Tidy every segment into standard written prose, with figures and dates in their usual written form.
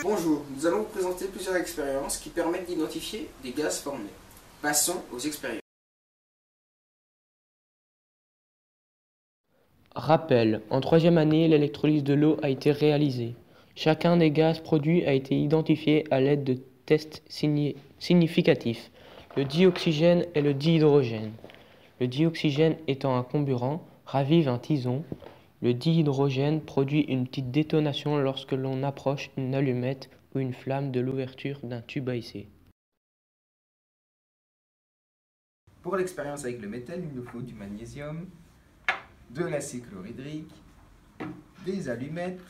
Bonjour, nous allons vous présenter plusieurs expériences qui permettent d'identifier des gaz formés. Passons aux expériences. Rappel, en troisième année, l'électrolyse de l'eau a été réalisée. Chacun des gaz produits a été identifié à l'aide de tests significatifs, le dioxygène et le dihydrogène. Le dioxygène étant un comburant, ravive un tison. Le dihydrogène produit une petite détonation lorsque l'on approche une allumette ou une flamme de l'ouverture d'un tube à essai. Pour l'expérience avec le méthane, il nous faut du magnésium, de l'acide chlorhydrique, des allumettes,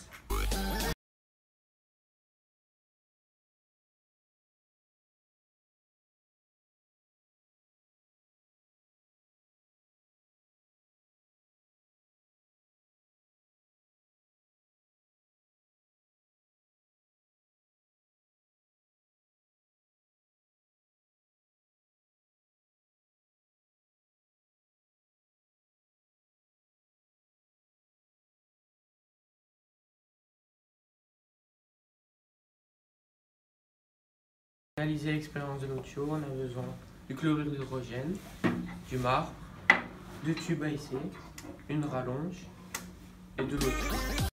Pour réaliser l'expérience de l'eau chaude, on a besoin du chlorure d'hydrogène, du marbre, deux tubes à essai, une rallonge et de l'eau chaude.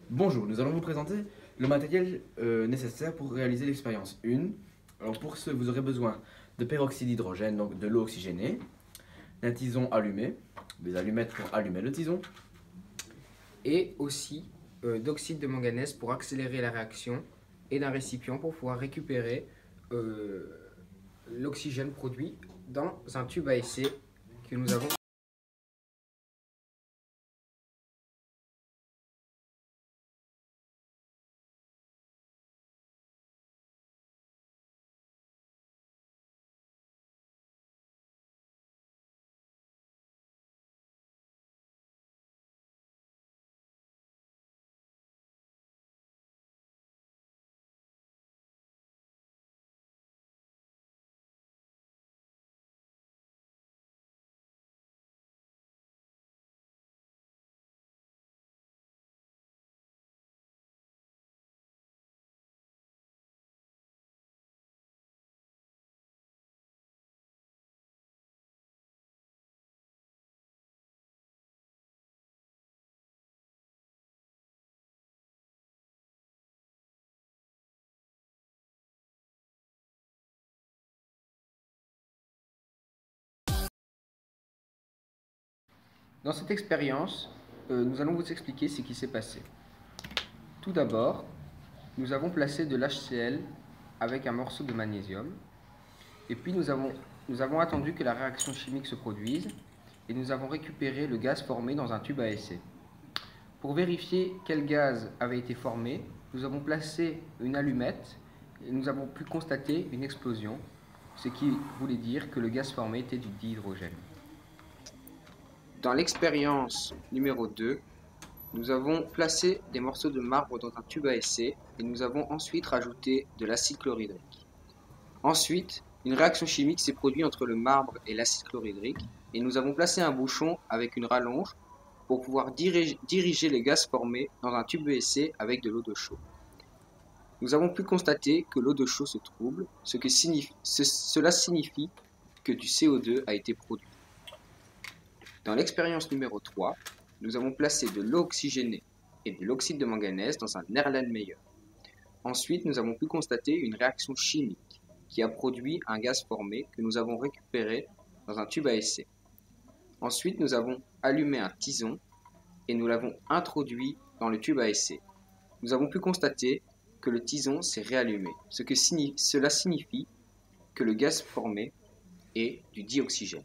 Bonjour, nous allons vous présenter le matériel nécessaire pour réaliser l'expérience 1. Alors pour ce, vous aurez besoin de peroxyde d'hydrogène, donc de l'eau oxygénée, d'un tison allumé, des allumettes pour allumer le tison, Et aussi d'oxyde de manganèse pour accélérer la réaction et d'un récipient pour pouvoir récupérer l'oxygène produit dans un tube à essai que nous avons. Dans cette expérience, nous allons vous expliquer ce qui s'est passé. Tout d'abord, nous avons placé de l'HCl avec un morceau de magnésium. Et puis nous avons attendu que la réaction chimique se produise et nous avons récupéré le gaz formé dans un tube à essai. Pour vérifier quel gaz avait été formé, nous avons placé une allumette et nous avons pu constater une explosion, ce qui voulait dire que le gaz formé était du dihydrogène. Dans l'expérience numéro 2, nous avons placé des morceaux de marbre dans un tube à essai et nous avons ensuite rajouté de l'acide chlorhydrique. Ensuite, une réaction chimique s'est produite entre le marbre et l'acide chlorhydrique et nous avons placé un bouchon avec une rallonge pour pouvoir diriger les gaz formés dans un tube à essai avec de l'eau de chaux. Nous avons pu constater que l'eau de chaux se trouble, cela signifie que du CO2 a été produit. Dans l'expérience numéro 3, nous avons placé de l'eau oxygénée et de l'oxyde de manganèse dans un Erlenmeyer. Ensuite, nous avons pu constater une réaction chimique qui a produit un gaz formé que nous avons récupéré dans un tube à essai. Ensuite, nous avons allumé un tison et nous l'avons introduit dans le tube à essai. Nous avons pu constater que le tison s'est réallumé, cela signifie que le gaz formé est du dioxygène.